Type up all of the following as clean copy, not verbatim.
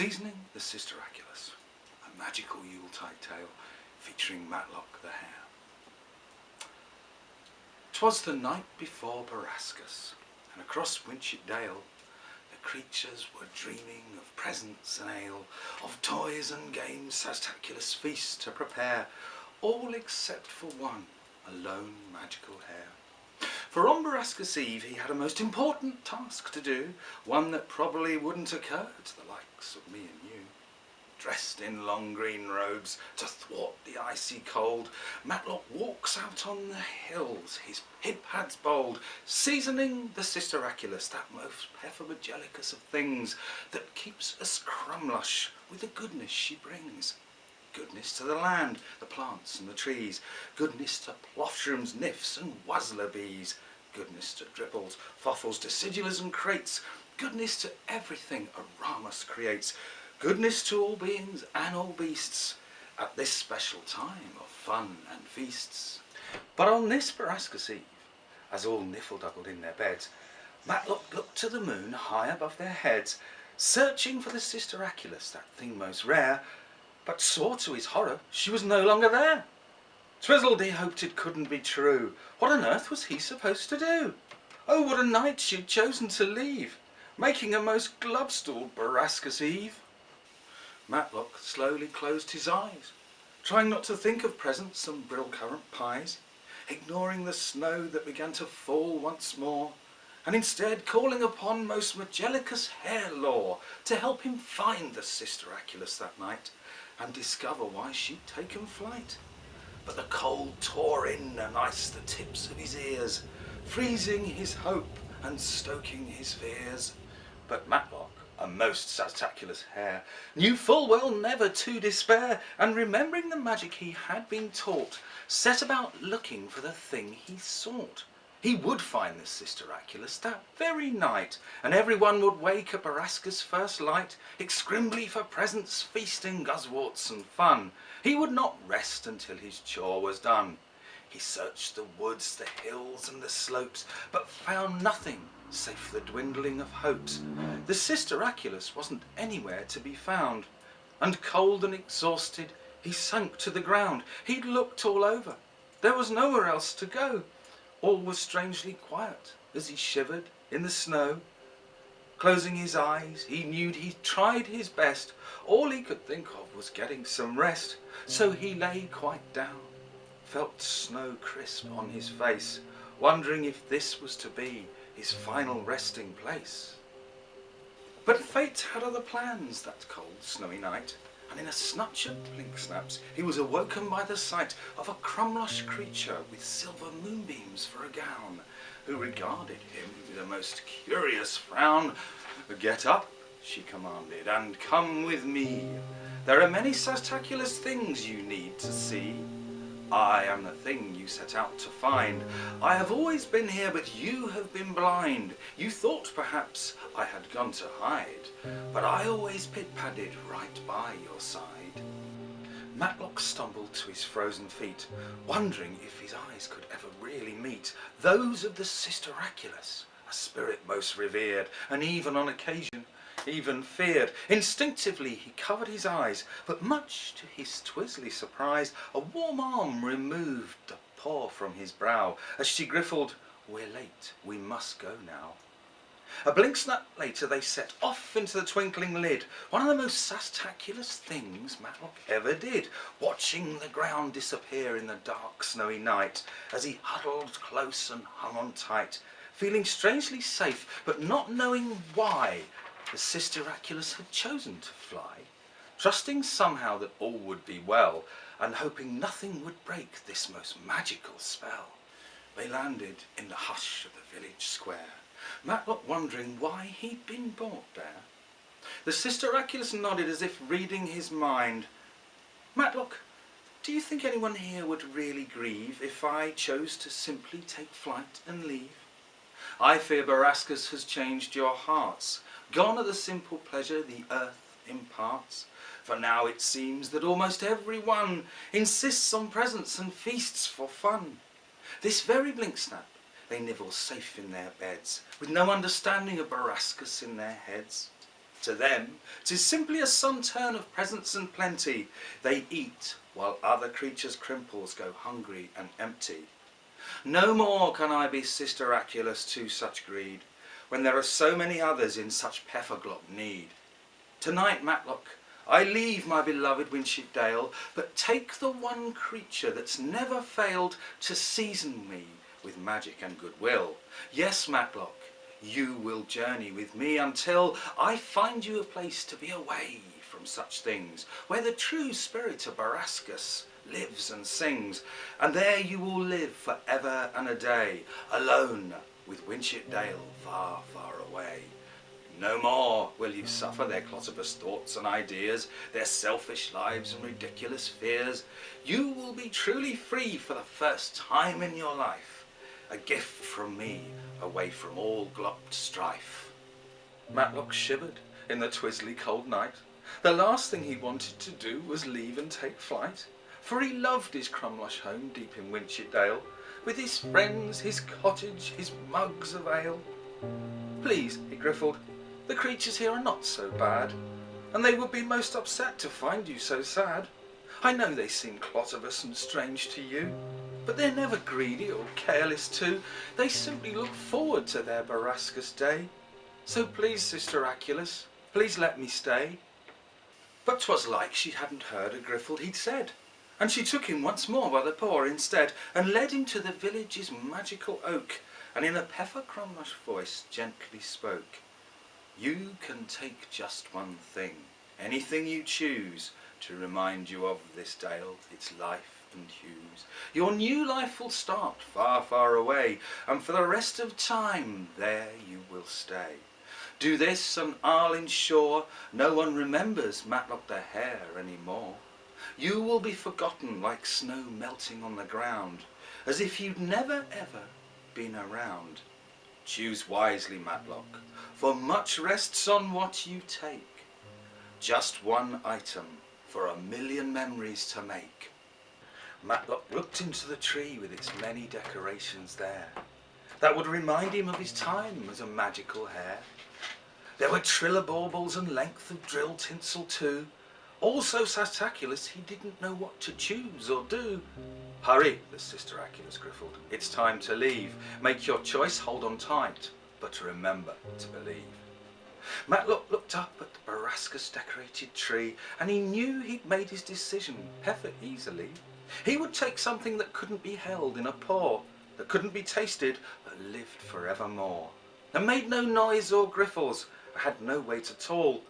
Seasoning the Sisteraculous, a magical Yuletide tale featuring Matlock the Hare. 'Twas the night before Borascus, and across Winchett Dale the creatures were dreaming of presents and ale, of toys and games, Saztaculous feasts to prepare, all except for one, a lone magical hare. For on Borascus Eve he had a most important task to do, one that probably wouldn't occur to the likes of me and you. Dressed in long green robes to thwart the icy cold, Matlock walks out on the hills, his hip pads bold, seasoning the Sisteraculous, that most peffa-special of things, that keeps us crumlush with the goodness she brings. Goodness to the land, the plants and the trees, goodness to ploffshrooms, nymphs and wuzzler bees, goodness to dripples, foffles, decidulas and crates, goodness to everything Aramus creates, goodness to all beings and all beasts at this special time of fun and feasts. But on this Borascus Eve, as all niffle-doubled in their beds, Matlock looked to the moon high above their heads, searching for the Sisteraculous, that thing most rare, but saw to his horror she was no longer there. Twizzled he hoped it couldn't be true. What on earth was he supposed to do? Oh, what a night she'd chosen to leave, making a most glubstalled Borascus Eve. Matlock slowly closed his eyes, trying not to think of presents and brill-currant pies, ignoring the snow that began to fall once more, and instead calling upon most Magellicus Hare Law to help him find the Sisteraculous that night and discover why she'd taken flight. But the cold tore in and iced the tips of his ears, freezing his hope and stoking his fears. But Matlock, a most Saztaculous hare, knew full well never to despair, and remembering the magic he had been taught, set about looking for the thing he sought. He would find the Sisteraculous that very night, and everyone would wake at Borascus' first light, excrimbly for presents, feasting, guzworts and fun. He would not rest until his chore was done. He searched the woods, the hills and the slopes, but found nothing save the dwindling of hopes. The Sisteraculous wasn't anywhere to be found, and cold and exhausted he sunk to the ground. He'd looked all over, there was nowhere else to go. All was strangely quiet as he shivered in the snow. Closing his eyes, he knew he'd tried his best. All he could think of was getting some rest. So he lay quite down, felt snow crisp on his face, wondering if this was to be his final resting place. But fate had other plans that cold, snowy night, and in a snatch of blink snaps he was awoken by the sight of a crumlush creature with silver moonbeams for a gown, who regarded him with a most curious frown. "Get up," she commanded, "and come with me. There are many Saztaculous things you need to see. I am the thing you set out to find. I have always been here, but you have been blind. You thought perhaps I had gone to hide, but I always pit-padded right by your side." Matlock stumbled to his frozen feet, wondering if his eyes could ever really meet those of the Sisteraculous, a spirit most revered, and even on occasion even feared. Instinctively he covered his eyes, but much to his twizzly surprise, a warm arm removed the paw from his brow as she griffled, "We're late, we must go now." A blink snap later they set off into the twinkling lid, one of the most Saztaculous things Matlock ever did, watching the ground disappear in the dark snowy night as he huddled close and hung on tight, feeling strangely safe but not knowing why the Sisteraculous had chosen to fly, trusting somehow that all would be well, and hoping nothing would break this most magical spell. They landed in the hush of the village square, Matlock wondering why he'd been brought there. The Sisteraculous nodded as if reading his mind. "Matlock, do you think anyone here would really grieve if I chose to simply take flight and leave? I fear Borascus has changed your hearts, gone are the simple pleasure the earth imparts. For now it seems that almost everyone insists on presents and feasts for fun. This very blink snap they nibble safe in their beds, with no understanding of Borascus in their heads. To them, 'tis simply a sun-turn of presents and plenty. They eat, while other creatures' crimples go hungry and empty. No more can I be Sisteraculous to such greed, when there are so many others in such peffa-glop need. Tonight, Matlock, I leave my beloved Winship Dale, but take the one creature that's never failed to season me with magic and goodwill. Yes, Matlock, you will journey with me until I find you a place to be away from such things, where the true spirit of Borascus lives and sings, and there you will live for ever and a day, alone with Winship Dale far, far away. No more will you suffer their clotibus thoughts and ideas, their selfish lives and ridiculous fears. You will be truly free for the first time in your life, a gift from me, away from all glopped strife. Matlock shivered in the twizzly cold night. The last thing he wanted to do was leave and take flight, for he loved his crumlush home deep in Winship Dale, with his friends, his cottage, his mugs of ale. Please, he griffled, the creatures here are not so bad, and they would be most upset to find you so sad. I know they seem clotibus and strange to you, but they're never greedy or careless too. They simply look forward to their Borascus day. So please, Sisteraculous, please let me stay. But 'twas like she hadn't heard a griffle he'd said, and she took him once more by the paw instead, and led him to the village's magical oak, and in a peffa-crumlush voice gently spoke. You can take just one thing, anything you choose, to remind you of this dale, its life and hues. Your new life will start far, far away, and for the rest of time there you will stay. Do this and I'll ensure no one remembers Matlock the Hare any more. You will be forgotten like snow melting on the ground, as if you'd never ever been around. Choose wisely, Matlock, for much rests on what you take. Just one item for 1,000,000 memories to make. Matlock looked into the tree with its many decorations there, that would remind him of his time as a magical hare. There were trillobaubles and length of drill tinsel too. Also Saztaculous, he didn't know what to choose or do. Hurry, the Sisteraculous griffled, it's time to leave. Make your choice, hold on tight, but remember to believe. Matlock looked up at the Borascus decorated tree, and he knew he'd made his decision peffa easily. He would take something that couldn't be held in a paw, that couldn't be tasted, but lived forevermore, and made no noise or griffles, had no weight at all,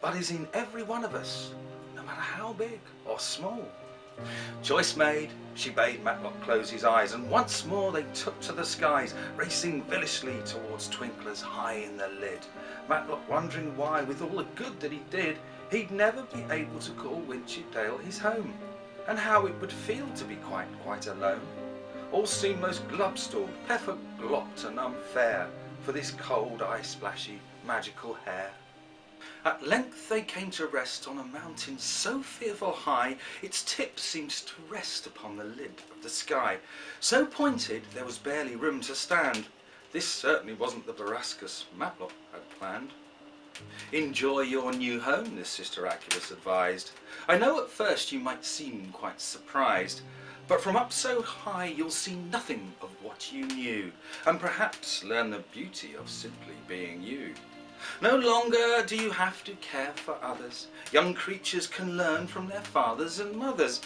but is in every one of us, no matter how big or small. Choice made, she bade Matlock close his eyes, and once more they took to the skies, racing vilishly towards twinklers high in the lid. Matlock wondering why, with all the good that he did, he'd never be able to call Winship Dale his home, and how it would feel to be quite alone. All seemed most glub-stalled, peffa-glopped and unfair for this cold, eye-splashy, magical hare. At length they came to rest on a mountain so fearful high, its tip seemed to rest upon the lid of the sky. So pointed there was barely room to stand. This certainly wasn't the Borascus Matlock had planned. Enjoy your new home, the Sisteraculous advised. I know at first you might seem quite surprised, but from up so high you'll see nothing of what you knew, and perhaps learn the beauty of simply being you. No longer do you have to care for others. Young creatures can learn from their fathers and mothers.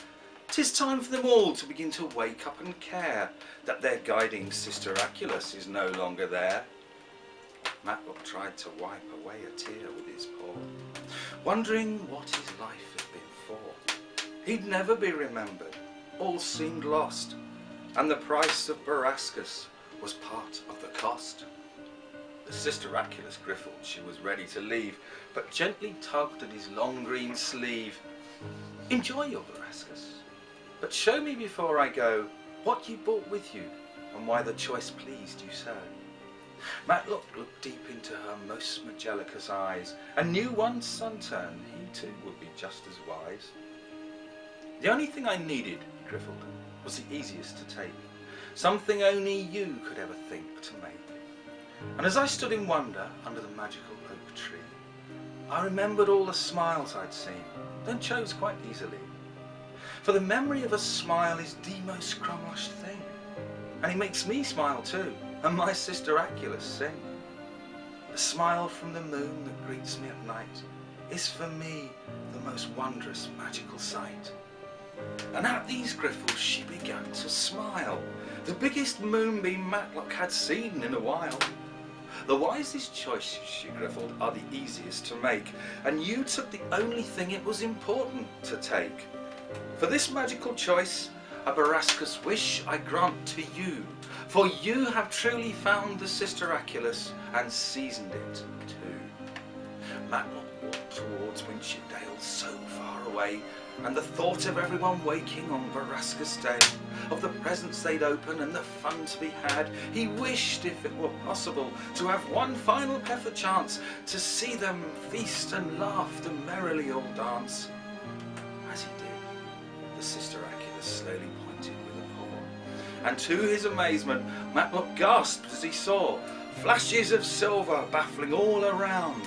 'Tis time for them all to begin to wake up and care that their guiding Sisteraculous is no longer there. Matlock tried to wipe away a tear with his paw, wondering what his life had been for. He'd never be remembered. All seemed lost, and the price of Borascus was part of the cost. The Sisteraculous griffled she was ready to leave, but gently tugged at his long green sleeve. Enjoy your Borascus, but show me before I go what you brought with you, and why the choice pleased you so. Matlock looked deep into her most Magellicus eyes, and knew one sun-turn he too would be just as wise. The only thing I needed, he griffled, was the easiest to take, something only you could ever think to make. And as I stood in wonder under the magical oak tree, I remembered all the smiles I'd seen, then chose quite easily. For the memory of a smile is the most crumlush thing, and it makes me smile too, and my Sisteraculous sing. The smile from the moon that greets me at night is for me the most wondrous magical sight. And at these griffles she began to smile, the biggest moonbeam Matlock had seen in a while. The wisest choices, she griffled, are the easiest to make, and you took the only thing it was important to take. For this magical choice, a Borascus wish I grant to you, for you have truly found the Sisteraculous and seasoned it too. Matlock walked towards Winship Dale so far away, and the thought of everyone waking on Borascus Day, of the presents they'd open and the fun to be had, he wished, if it were possible, to have one final peffer chance to see them feast and laugh and merrily all dance. As he did, the Sisteraculous slowly pointed with a paw, and to his amazement, Matlock gasped as he saw flashes of silver baffling all around.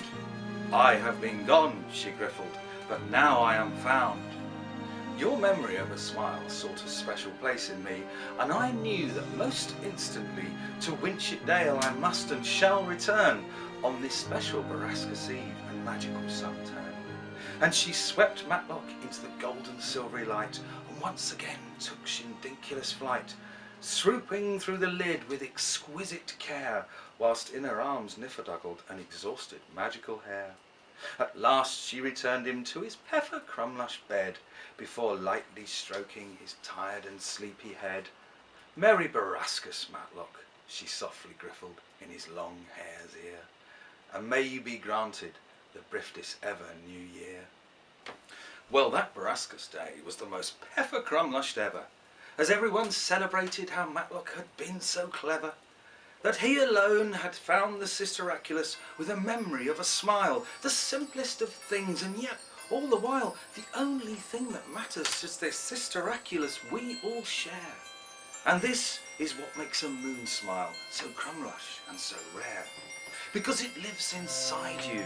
I have been gone, she griffled, but now I am found. Your memory of a smile sought a special place in me, and I knew that most instantly to Winship Dale I must and shall return on this special Borascus Eve and magical sunturn. And she swept Matlock into the golden silvery light, and once again took Saztaculous flight, swooping through the lid with exquisite care, whilst in her arms nifferduggled an exhausted magical hare. At last she returned him to his peffer crumlush bed, before lightly stroking his tired and sleepy head. Merry Borascus, Matlock, she softly griffled in his long hair's ear, and may you be granted the briftest ever new year. Well, that Borascus Day was the most peffer crumlushed ever, as everyone celebrated how Matlock had been so clever, that he alone had found the Sisteraculous with a memory of a smile, the simplest of things, and yet all the while the only thing that matters is this Sisteraculous we all share. And this is what makes a moon smile so crumlush and so rare, because it lives inside you,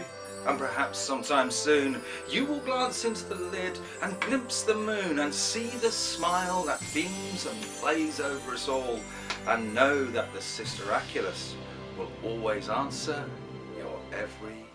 and perhaps sometime soon you will glance into the lid and glimpse the moon and see the smile that beams and plays over us all, and know that the Sisteraculous will always answer your every